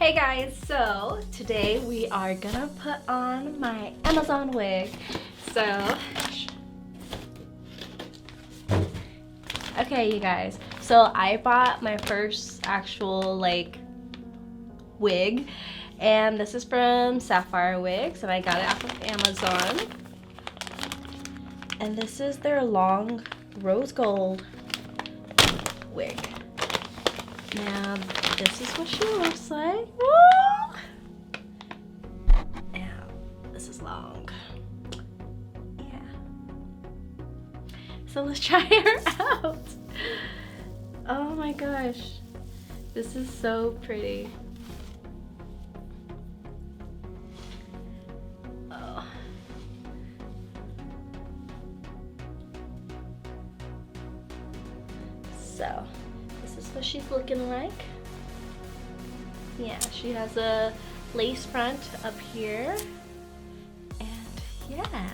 Hey guys, so today we are gonna put on my Amazon wig. So, okay you guys, so I bought my first actual wig, and this is from Sapphirewigs, and I got it off of Amazon. And this is their long rose gold wig. Now, this is what she looks like. Woo! Yeah, this is long. Yeah. So let's try her out. Oh my gosh. This is so pretty. Oh. So, this is what she's looking like. Yeah, she has a lace front up here, and yeah.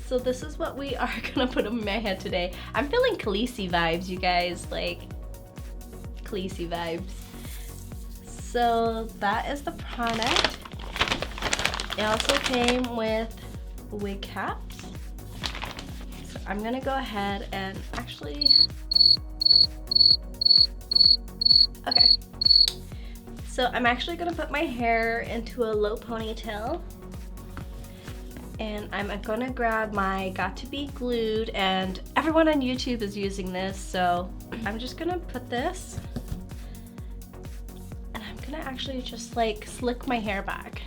So this is what we are gonna put on my head today. I'm feeling Khaleesi vibes, you guys, like Khaleesi vibes. So that is the product. It also came with wig caps. So I'm gonna go ahead and actually, okay. So I'm actually gonna put my hair into a low ponytail, and I'm gonna grab my Got To Be Glued, and everyone on YouTube is using this, so I'm just gonna put this, and I'm gonna actually just like slick my hair back.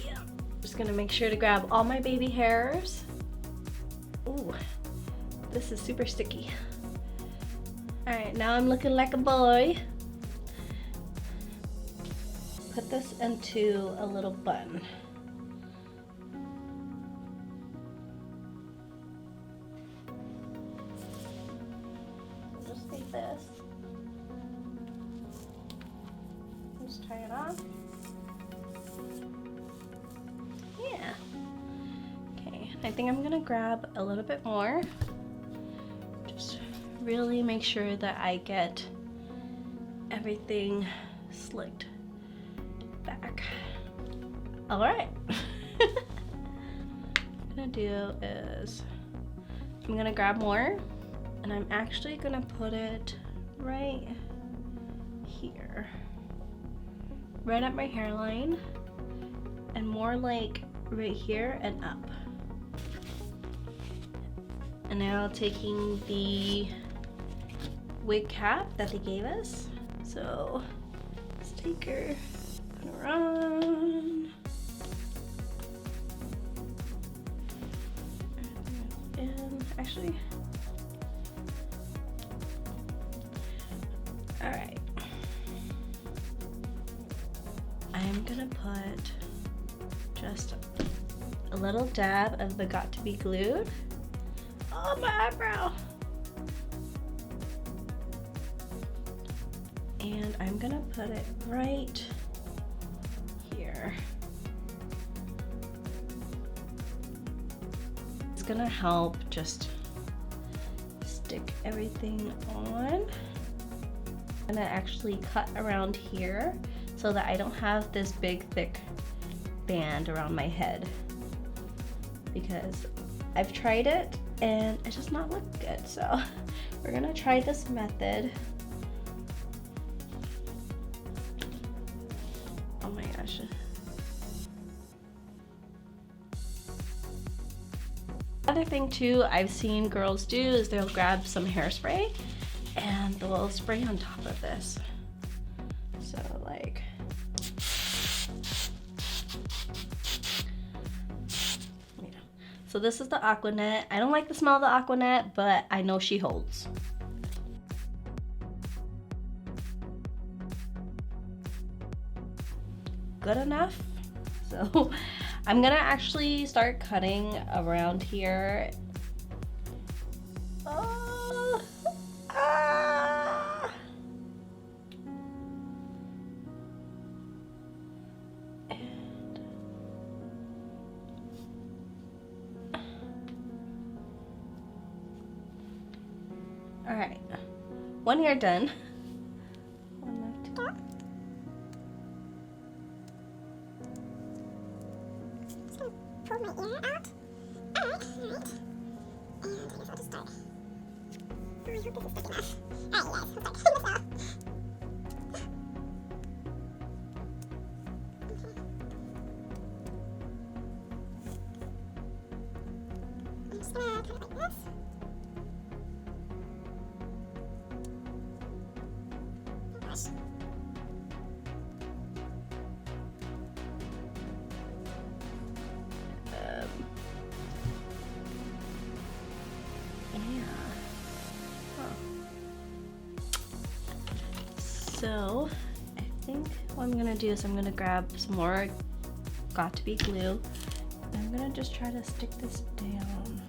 Yeah, just gonna make sure to grab all my baby hairs. Ooh, this is super sticky. Alright, now I'm looking like a boy. Put this into a little bun. Just take this. Just tie it off. Yeah. Okay, I think I'm gonna grab a little bit more. Just really make sure that I get everything slicked back. All right. What I'm gonna do is I'm gonna grab more, and I'm actually gonna put it right here, right at my hairline, and more like right here and up. And now taking the wig cap that they gave us. So let's take her, put her on. And actually, all right. I'm gonna put just a little dab of the Got To Be Glued on my eyebrow. And I'm gonna put it right here. It's gonna help just stick everything on. I'm gonna actually cut around here so that I don't have this big thick band around my head, because I've tried it and it does not look good. So we're gonna try this method. Oh my gosh. Another thing too I've seen girls do is they'll grab some hairspray and they'll spray on top of this. So like, yeah. So this is the Aquanet. I don't like the smell of the Aquanet, but I know she holds. Good enough. So I'm gonna actually start cutting around here. Oh, ah. And all right, one ear done. One left. Just gonna pull my ear out. Alright. And I guess I'll just start. Oh, I hope this is thick enough. Alright, you guys, I'll start cutting this off. I'm just gonna cut it like this. Oh gosh. So I think what I'm gonna do is I'm gonna grab some more got to be glue, and I'm gonna just try to stick this down.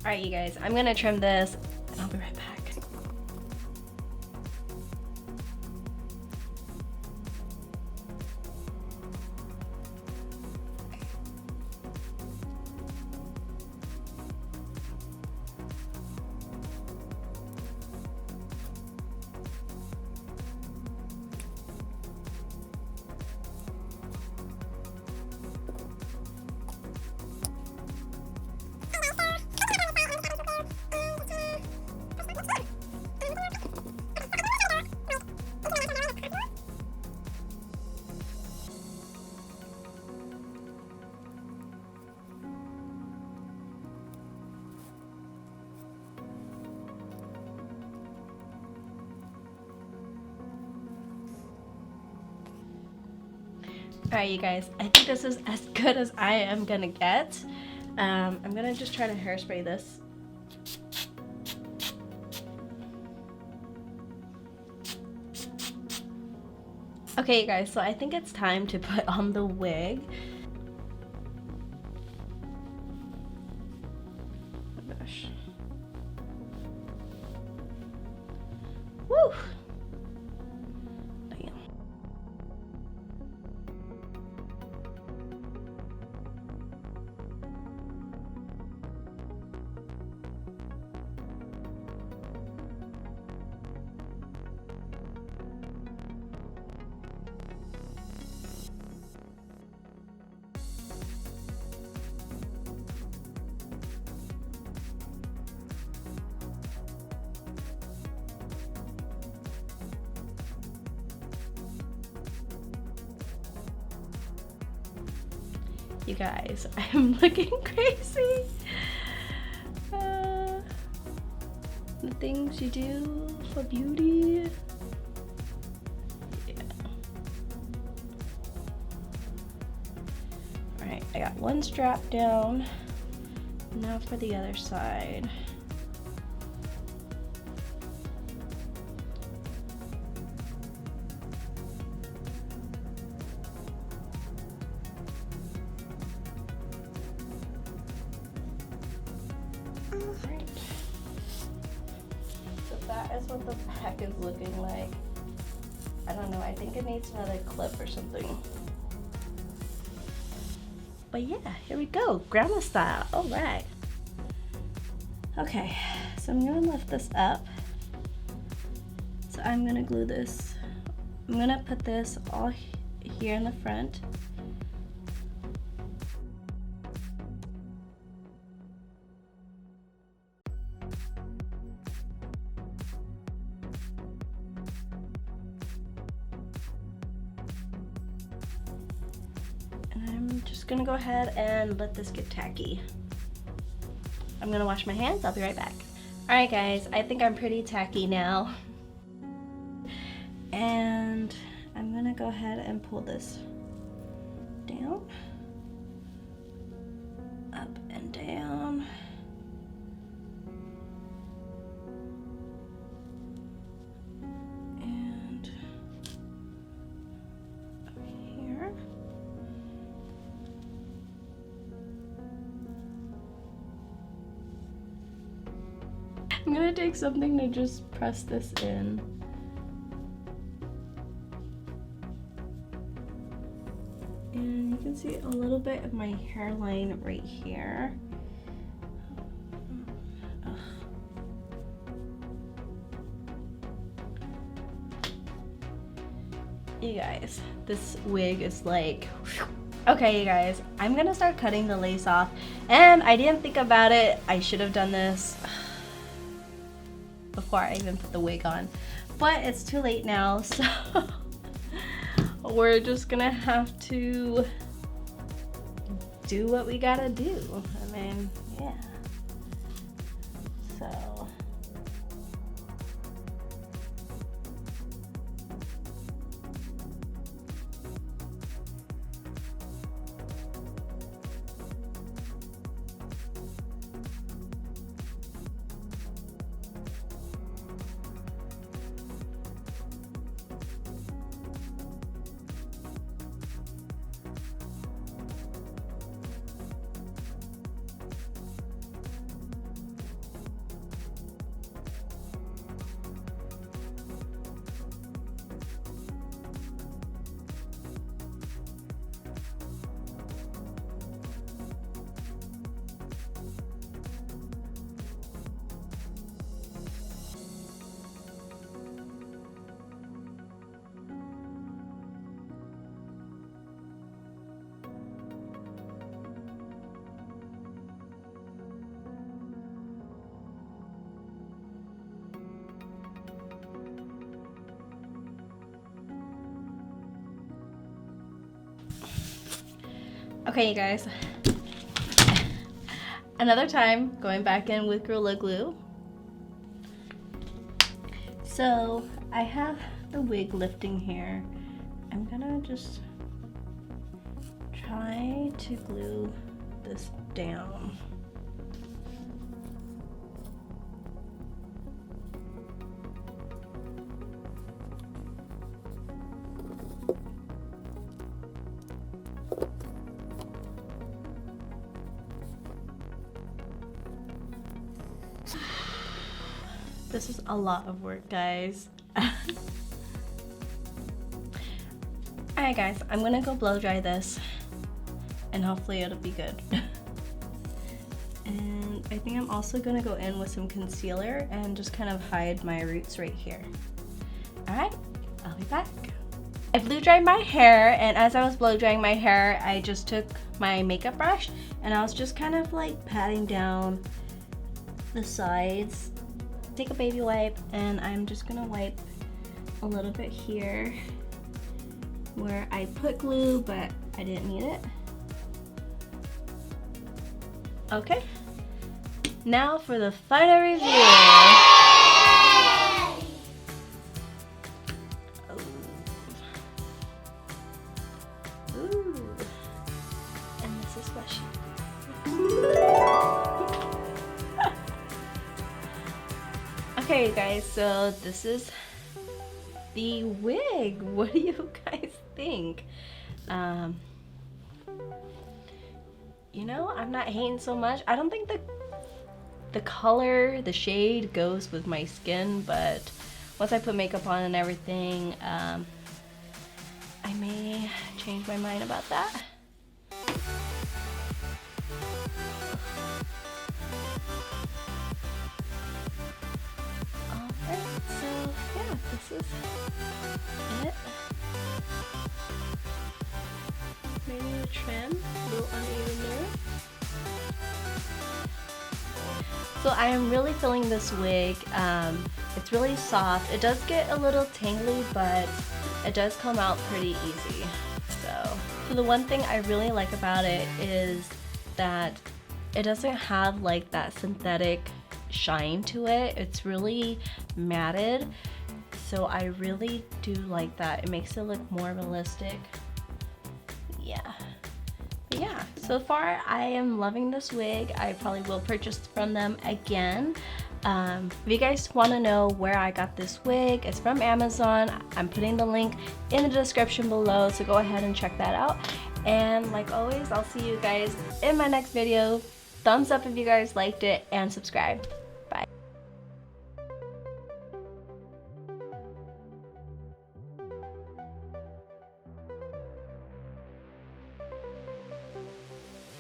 All right, you guys, I'm gonna trim this and I'll be right back. Alright, you guys, I think this is as good as I am gonna get. I'm gonna just try to hairspray this. Okay, you guys, so I think it's time to put on the wig. Oh my gosh. Woo! Damn. You guys, I'm looking crazy. The things you do for beauty. Yeah. Alright, I got one strap down. Now for the other side. Alright. So that is what the back is looking like. I don't know, I think it needs another clip or something. But yeah, here we go, grandma style. All right. Okay, so I'm gonna lift this up. So I'm gonna glue this. I'm gonna put this all here in the front. And I'm just gonna go ahead and let this get tacky. I'm gonna wash my hands, I'll be right back. All right guys, I think I'm pretty tacky now. And I'm gonna go ahead and pull this down, up and down. And up here. I'm gonna take something to just press this in. can see a little bit of my hairline right here. Ugh. You guys, this wig is like, okay you guys, I'm gonna start cutting the lace off, and I didn't think about it. I should have done this before I even put the wig on, but it's too late now, so we're just gonna have to do what we gotta do. I mean, yeah. So okay you guys, another time going back in with Gorilla Glue. So I have the wig lifting here. I'm gonna just try to glue this down. This is a lot of work, guys. Alright guys, I'm gonna go blow dry this and hopefully it'll be good. And I think I'm also gonna go in with some concealer and just kind of hide my roots right here. Alright, I'll be back. I blow dried my hair, and as I was blow drying my hair, I just took my makeup brush and I was just kind of like patting down the sides. Take a baby wipe and I'm just gonna wipe a little bit here where I put glue but I didn't need it. Okay, now for the final review. Ooh. And this is what she Okay guys, so this is the wig. What do you guys think? You know, I'm not hating so much. I don't think the color, the shade goes with my skin, but once I put makeup on and everything, I may change my mind about that. This is it. Maybe a trim, a little uneven there. So I am really feeling this wig. It's really soft. It does get a little tangly, but it does come out pretty easy. So the one thing I really like about it is that it doesn't have like that synthetic shine to it. It's really matted. So I really do like that. It makes it look more realistic. Yeah. But yeah, so far I am loving this wig. I probably will purchase from them again. If you guys want to know where I got this wig, it's from Amazon. I'm putting the link in the description below, so go ahead and check that out. And like always, I'll see you guys in my next video. Thumbs up if you guys liked it, and subscribe.